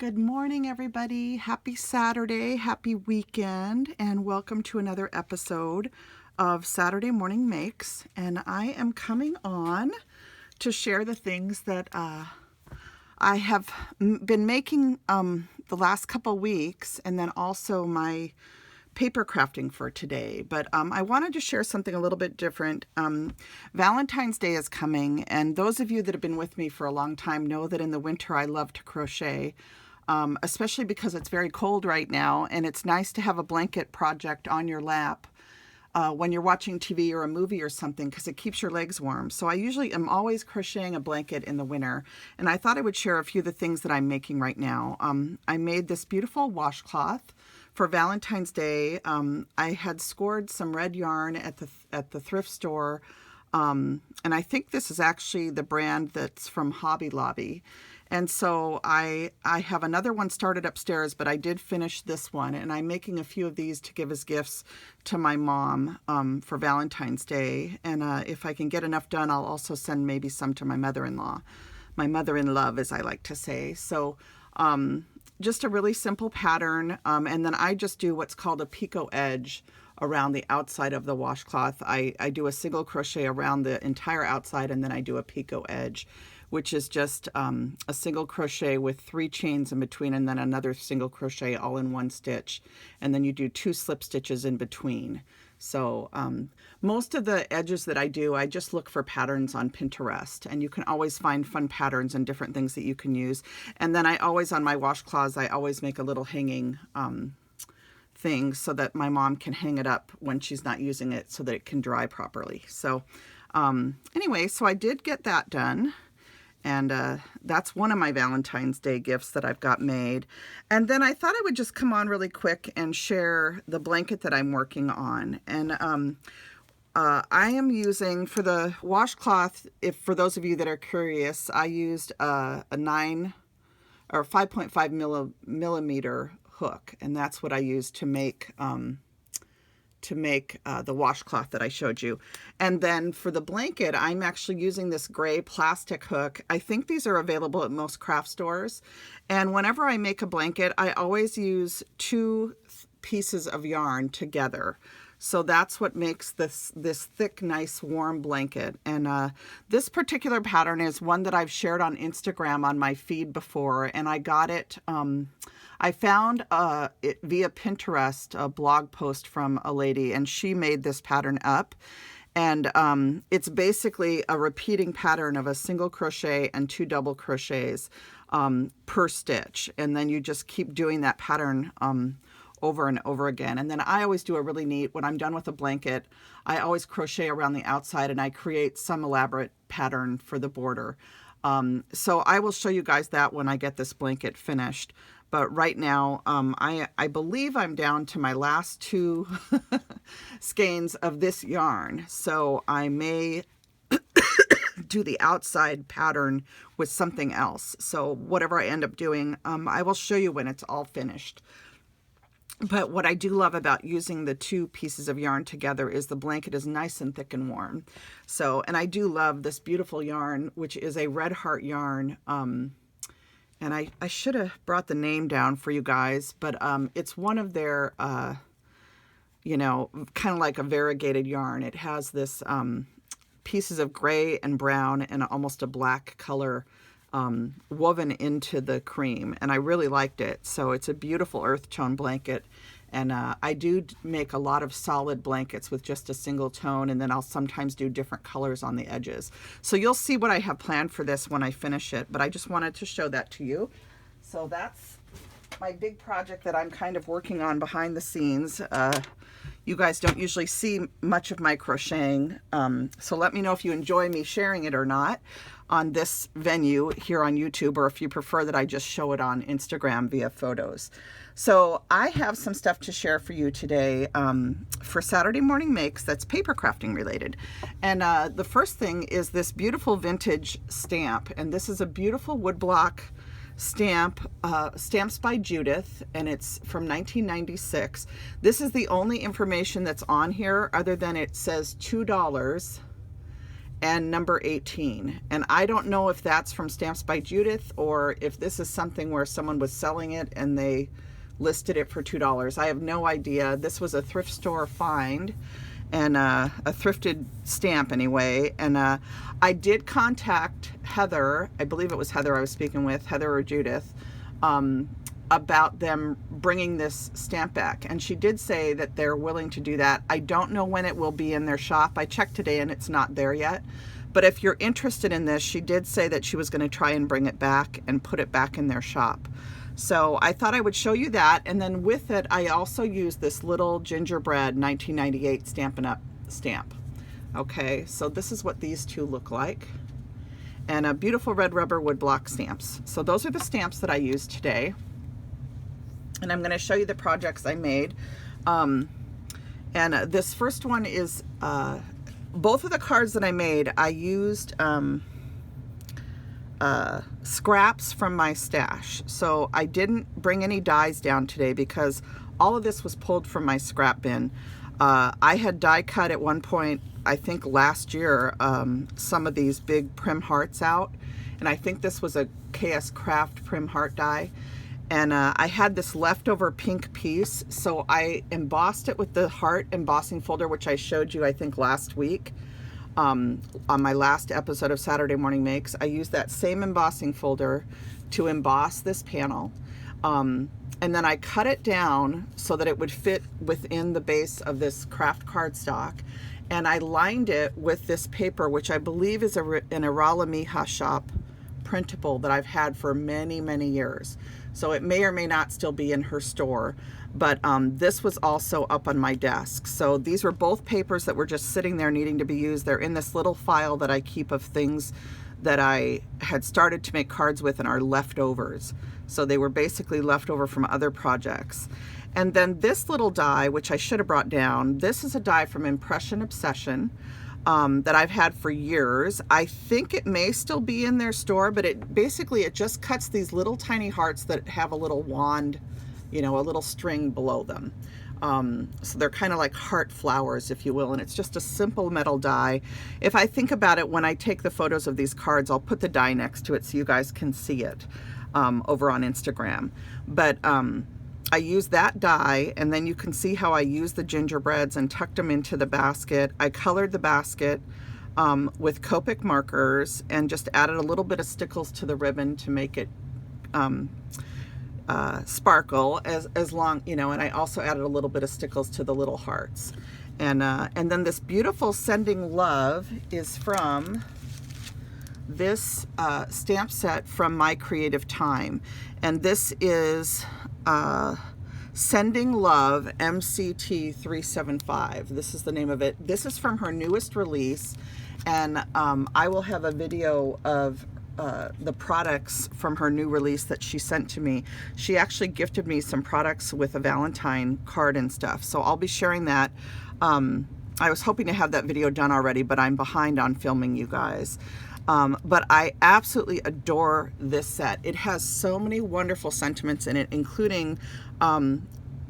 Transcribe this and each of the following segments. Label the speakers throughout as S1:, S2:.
S1: Good morning, everybody. Happy Saturday, happy weekend, and welcome to another episode of Saturday Morning Makes. And I am coming on to share the things that I have been making the last couple weeks, and then also my paper crafting for today. But I wanted to share something a little bit different. Valentine's Day is coming, and those of you that have been with me for a long time know that in the winter I love to crochet. Especially because it's very cold right now, and it's nice to have a blanket project on your lap when you're watching TV or a movie or something, because it keeps your legs warm. So I usually am always crocheting a blanket in the winter, and I thought I would share a few of the things that I'm making right now. I made this beautiful washcloth for Valentine's Day. I had scored some red yarn at the thrift store, and I think this is actually the brand that's from Hobby Lobby. And so I have another one started upstairs, but I did finish this one, and I'm making a few of these to give as gifts to my mom for Valentine's Day. And if I can get enough done, I'll also send maybe some to my mother-in-law, my mother-in-love, as I like to say. So just a really simple pattern, and then I just do what's called a picot edge around the outside of the washcloth. I do a single crochet around the entire outside, and then I do a picot edge, which is just a single crochet with 3 chains in between, and then another single crochet all in one stitch, and then you do 2 slip stitches in between. So most of the edges that I do, I just look for patterns on Pinterest, and you can always find fun patterns and different things that you can use. And then I always, on my washcloths, I always make a little hanging thing so that my mom can hang it up when she's not using it, so that it can dry properly. So anyway, so I did get that done. And that's one of my Valentine's Day gifts that I've got made. And then I thought I would just come on really quick and share the blanket that I'm working on. And I am using, for the washcloth, for those of you that are curious, I used a 9 or 5.5 millimeter hook. And that's what I used to make the washcloth that I showed you. And then for the blanket, I'm actually using this gray plastic hook. I think these are available at most craft stores. And whenever I make a blanket, I always use 2 pieces of yarn together. So that's what makes this thick, nice, warm blanket. And this particular pattern is one that I've shared on Instagram on my feed before, and I got it. I found it via Pinterest, a blog post from a lady, and she made this pattern up. And it's basically a repeating pattern of a single crochet and 2 double crochets per stitch. And then you just keep doing that pattern over and over again. And then I always do a really neat, when I'm done with a blanket, I always crochet around the outside, and I create some elaborate pattern for the border. So I will show you guys that when I get this blanket finished. But right now, I believe I'm down to my last 2 skeins of this yarn. So I may do the outside pattern with something else. So whatever I end up doing, I will show you when it's all finished. But what I do love about using the 2 pieces of yarn together is the blanket is nice and thick and warm. So, and I do love this beautiful yarn, which is a Red Heart yarn. And I should have brought the name down for you guys, but it's one of their, you know, kind of like a variegated yarn. It has this pieces of gray and brown and almost a black color woven into the cream, and I really liked it. So it's a beautiful earth tone blanket, and I do make a lot of solid blankets with just a single tone, and then I'll sometimes do different colors on the edges. So you'll see what I have planned for this when I finish it, but I just wanted to show that to you. So that's my big project that I'm kind of working on behind the scenes. You guys don't usually see much of my crocheting, so let me know if you enjoy me sharing it or not on this venue here on YouTube, or if you prefer that I just show it on Instagram via photos. So I have some stuff to share for you today for Saturday Morning Makes that's paper crafting related. And the first thing is this beautiful vintage stamp, and this is a beautiful woodblock stamp, Stamps by Judith, and it's from 1996. This is the only information that's on here other than it says $2 and number 18. And I don't know if that's from Stamps by Judith or if this is something where someone was selling it and they listed it for $2. I have no idea. This was a thrift store find, and a thrifted stamp anyway. And I did contact Heather, I believe it was Heather I was speaking with, Heather or Judith, about them bringing this stamp back. And she did say that they're willing to do that. I don't know when it will be in their shop. I checked today and it's not there yet. But if you're interested in this, she did say that she was going to try and bring it back and put it back in their shop. So I thought I would show you that. And then with it, I also used this little gingerbread 1998 Stampin' Up! Stamp. Okay, so this is what these two look like. And a beautiful red rubber woodblock stamps. So those are the stamps that I used today. And I'm going to show you the projects I made. And this first one is, both of the cards that I made, I used scraps from my stash. So I didn't bring any dies down today because all of this was pulled from my scrap bin. I had die cut at one point, I think last year, some of these big prim hearts out. And I think this was a KS Craft prim heart die. And I had this leftover pink piece, so I embossed it with the heart embossing folder, which I showed you, I think, last week on my last episode of Saturday Morning Makes. I used that same embossing folder to emboss this panel. And then I cut it down so that it would fit within the base of this craft cardstock. And I lined it with this paper, which I believe is an Iralamija Shop printable that I've had for many, many years. So it may or may not still be in her store, but this was also up on my desk. So these were both papers that were just sitting there needing to be used. They're in this little file that I keep of things that I had started to make cards with and are leftovers. So they were basically leftover from other projects. And then this little die, which I should have brought down, this is a die from Impression Obsession. That I've had for years. I think it may still be in their store, but it just cuts these little tiny hearts that have a little wand, you know, a little string below them. So they're kind of like heart flowers, if you will, and it's just a simple metal die. If I think about it, when I take the photos of these cards, I'll put the die next to it so you guys can see it over on Instagram. But I used that die, and then you can see how I used the gingerbreads and tucked them into the basket. I colored the basket with Copic markers and just added a little bit of stickles to the ribbon to make it sparkle as long, you know, and I also added a little bit of stickles to the little hearts. And then this beautiful Sending Love is from this stamp set from MyCreativeTime. And this is Sending Love MCT 375. This is the name of it. This is from her newest release, and I will have a video of the products from her new release that she sent to me. She actually gifted me some products with a Valentine card and stuff, so I'll be sharing that. I was hoping to have that video done already, but I'm behind on filming, you guys. But I absolutely adore this set. It has so many wonderful sentiments in it, including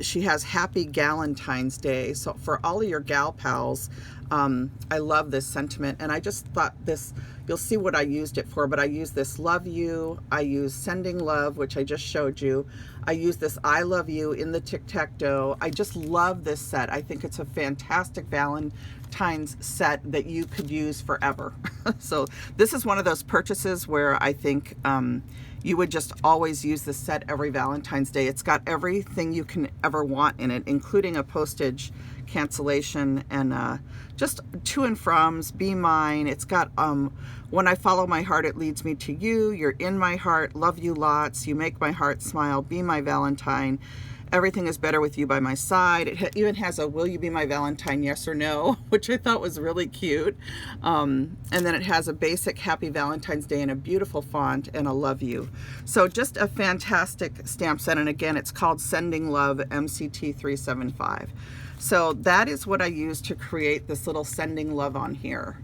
S1: she has Happy Galentine's Day. So for all of your gal pals, I love this sentiment. And I just thought this, you'll see what I used it for, but I used this Love You. I used Sending Love, which I just showed you. I used this I Love You in the tic-tac-toe. I just love this set. I think it's a fantastic Valentine's set that you could use forever. So this is one of those purchases where I think you would just always use this set every Valentine's Day. It's got everything you can ever want in it, including a postage cancellation and just to and froms, Be Mine. It's got When I Follow My Heart, It Leads Me to You, You're in My Heart, Love You Lots, You Make My Heart Smile, Be My Valentine, Everything is Better with You by My Side. It even has a Will You Be My Valentine, Yes or No, which I thought was really cute. And then it has a basic Happy Valentine's Day in a beautiful font and a Love You. So just a fantastic stamp set. And again, it's called Sending Love MCT 375. So that is what I used to create this little Sending Love on here.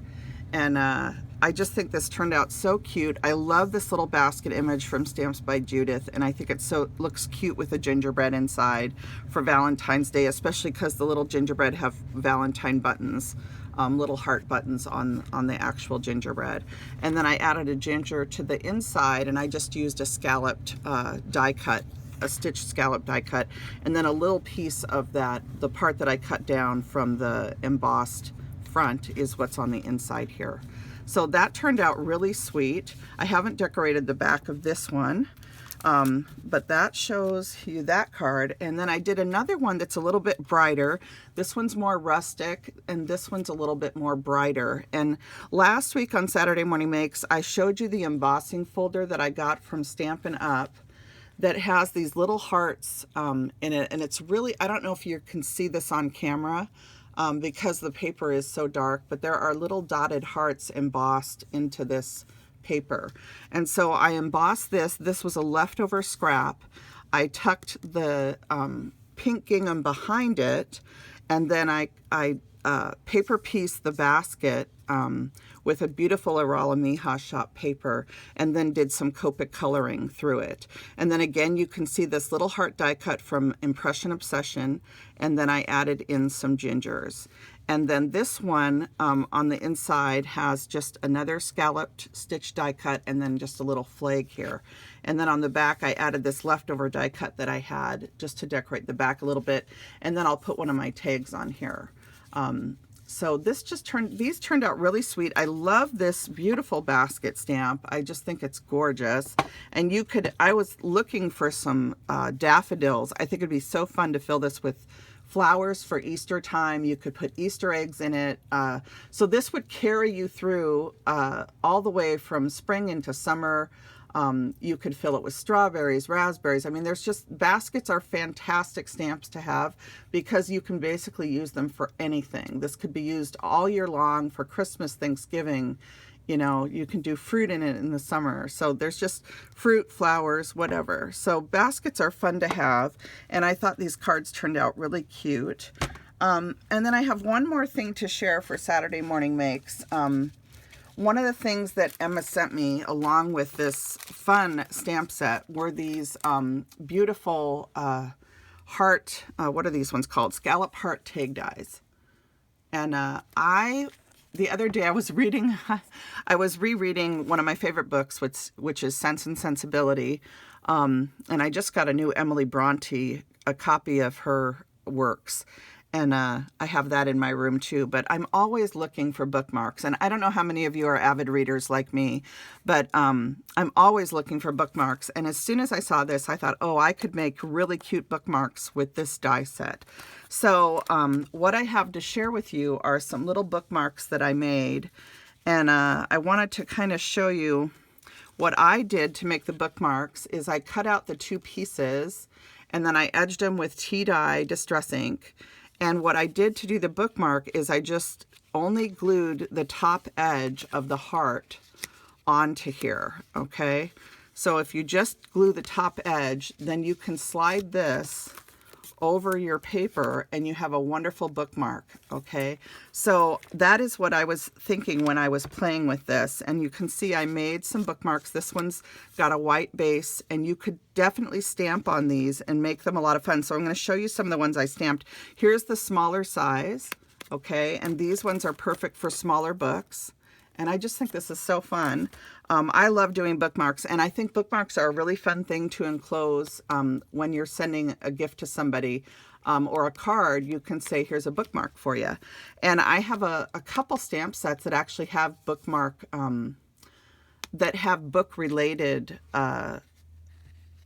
S1: And I just think this turned out so cute. I love this little basket image from Stamps by Judith, and I think it looks cute with the gingerbread inside for Valentine's Day, especially because the little gingerbread have Valentine buttons little heart buttons on the actual gingerbread. And then I added a ginger to the inside, and I just used a scalloped die cut, a stitched scallop die cut, and then a little piece of that, the part that I cut down from the embossed front, is what's on the inside here. So that turned out really sweet. I haven't decorated the back of this one, but that shows you that card. And then I did another one that's a little bit brighter. This one's more rustic, and this one's a little bit more brighter. And last week on Saturday Morning Makes, I showed you the embossing folder that I got from Stampin' Up! That has these little hearts in it. And it's really, I don't know if you can see this on camera, because the paper is so dark, but there are little dotted hearts embossed into this paper. And so I embossed this. This was a leftover scrap. I tucked the pink gingham behind it, and then I paper pieced the basket with a beautiful Iralamija Shop paper, and then did some Copic coloring through it. And then again, you can see this little heart die cut from Impression Obsession, and then I added in some gingers. And then this one on the inside has just another scalloped stitch die cut, and then just a little flag here. And then on the back, I added this leftover die cut that I had just to decorate the back a little bit. And then I'll put one of my tags on here. So these turned out really sweet. I love this beautiful basket stamp. I just think it's gorgeous. And I was looking for some daffodils. I think it'd be so fun to fill this with flowers for Easter time. You could put Easter eggs in it. So this would carry you through all the way from spring into summer. You could fill it with strawberries, raspberries. I mean, baskets are fantastic stamps to have because you can basically use them for anything. This could be used all year long for Christmas, Thanksgiving. You know, you can do fruit in it in the summer. So there's just fruit, flowers, whatever. So baskets are fun to have. And I thought these cards turned out really cute. And then I have one more thing to share for Saturday Morning Makes. One of the things that Emma sent me along with this fun stamp set were these beautiful heart, what are these ones called? Scallop heart tag dies. And the other day I was rereading one of my favorite books, which is Sense and Sensibility. And I just got a new Emily Bronte, a copy of her works. And I have that in my room too, but I'm always looking for bookmarks. And I don't know how many of you are avid readers like me, but I'm always looking for bookmarks. And as soon as I saw this, I thought, oh, I could make really cute bookmarks with this die set. So what I have to share with you are some little bookmarks that I made. And I wanted to kind of show you what I did to make the bookmarks is I cut out the two pieces, and then I edged them with tea dye distress ink. And what I did to do the bookmark is I just only glued the top edge of the heart onto here, okay? So if you just glue the top edge, then you can slide this over your paper and you have a wonderful bookmark, okay? So that is what I was thinking when I was playing with this. And you can see I made some bookmarks. This one's got a white base, and you could definitely stamp on these and make them a lot of fun. So I'm going to show you some of the ones I stamped. Here's the smaller size, okay? And these ones are perfect for smaller books. And I just think this is so fun. I love doing bookmarks, and I think bookmarks are a really fun thing to enclose when you're sending a gift to somebody or a card. You can say, here's a bookmark for you. And I have a couple stamp sets that actually have bookmark, that have book-related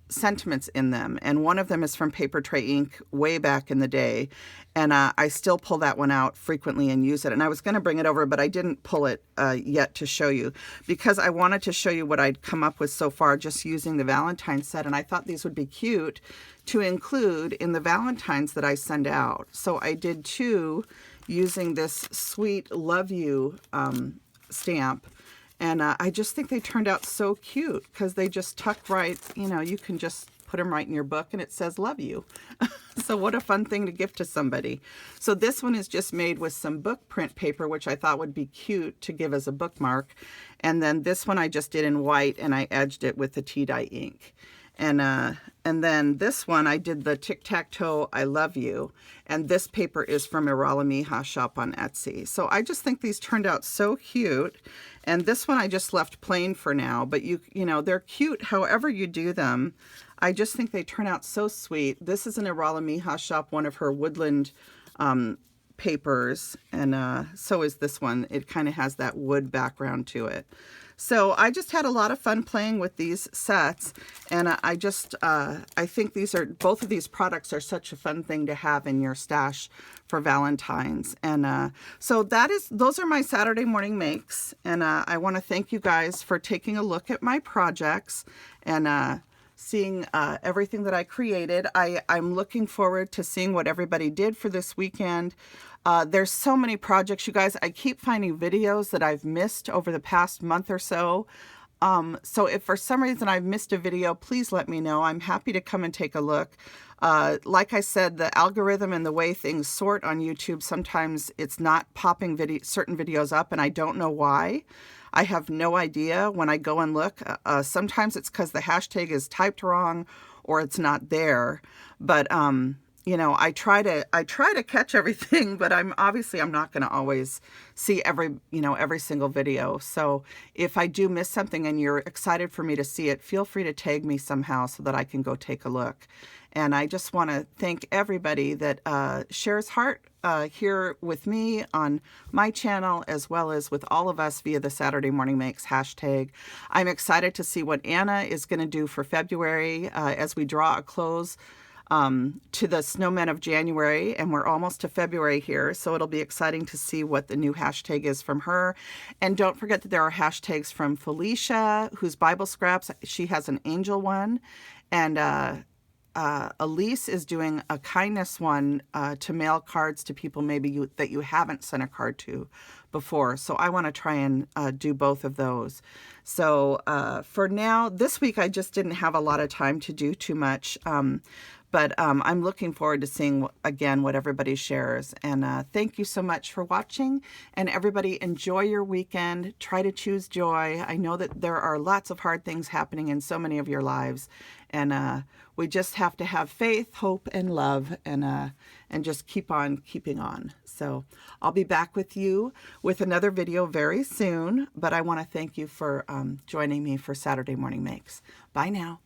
S1: sentiments in them, and one of them is from Paper Tray Ink way back in the day, and I still pull that one out frequently and use it. And I was going to bring it over, but I didn't pull it yet to show you because I wanted to show you what I'd come up with so far just using the Valentine set, and I thought these would be cute to include in the Valentines that I send out. So I did two using this sweet Love You stamp. And I just think they turned out so cute because they just tuck right, you know, you can just put them right in your book and it says love you. So what a fun thing to gift to somebody. So this one is just made with some book print paper, which I thought would be cute to give as a bookmark. And then this one I just did in white and I edged it with the tea dye ink. And then this one, I did the tic-tac-toe, I love you. And this paper is from Iralamija Shop on Etsy. So I just think these turned out so cute. And this one I just left plain for now, but you know, they're cute however you do them. I just think they turn out so sweet. This is an Iralamija Shop, one of her woodland papers, and so is this one. It kind of has that wood background to it. So I just had a lot of fun playing with these sets, and I think both of these products are such a fun thing to have in your stash for Valentine's. And so those are my Saturday morning makes, and I want to thank you guys for taking a look at my projects and seeing everything that I created. I'm looking forward to seeing what everybody did for this weekend. There's so many projects, you guys. I keep finding videos that I've missed over the past month or so. So if for some reason I've missed a video, please let me know. I'm happy to come and take a look. Like I said, the algorithm and the way things sort on YouTube, sometimes it's not popping certain videos up, and I don't know why. I have no idea when I go and look. Sometimes it's because the hashtag is typed wrong or it's not there. But you know, I try to catch everything, but I'm not going to always see every single video. So if I do miss something and you're excited for me to see it, feel free to tag me somehow so that I can go take a look. And I just want to thank everybody that shares heart here with me on my channel, as well as with all of us via the Saturday Morning Makes hashtag. I'm excited to see what Anna is going to do for February as we draw a close to the Snowmen of January, and we're almost to February here, so it'll be exciting to see what the new hashtag is from her. And don't forget that there are hashtags from Felicia, whose Bible Scraps, she has an angel one, and Elise is doing a kindness one to mail cards to people maybe that you haven't sent a card to before. So I want to try and do both of those. So for now, this week I just didn't have a lot of time to do too much. But I'm looking forward to seeing, again, what everybody shares. And thank you so much for watching. And everybody, enjoy your weekend. Try to choose joy. I know that there are lots of hard things happening in so many of your lives. And we just have to have faith, hope, and love, and just keep on keeping on. So I'll be back with you with another video very soon. But I want to thank you for joining me for Saturday Morning Makes. Bye now.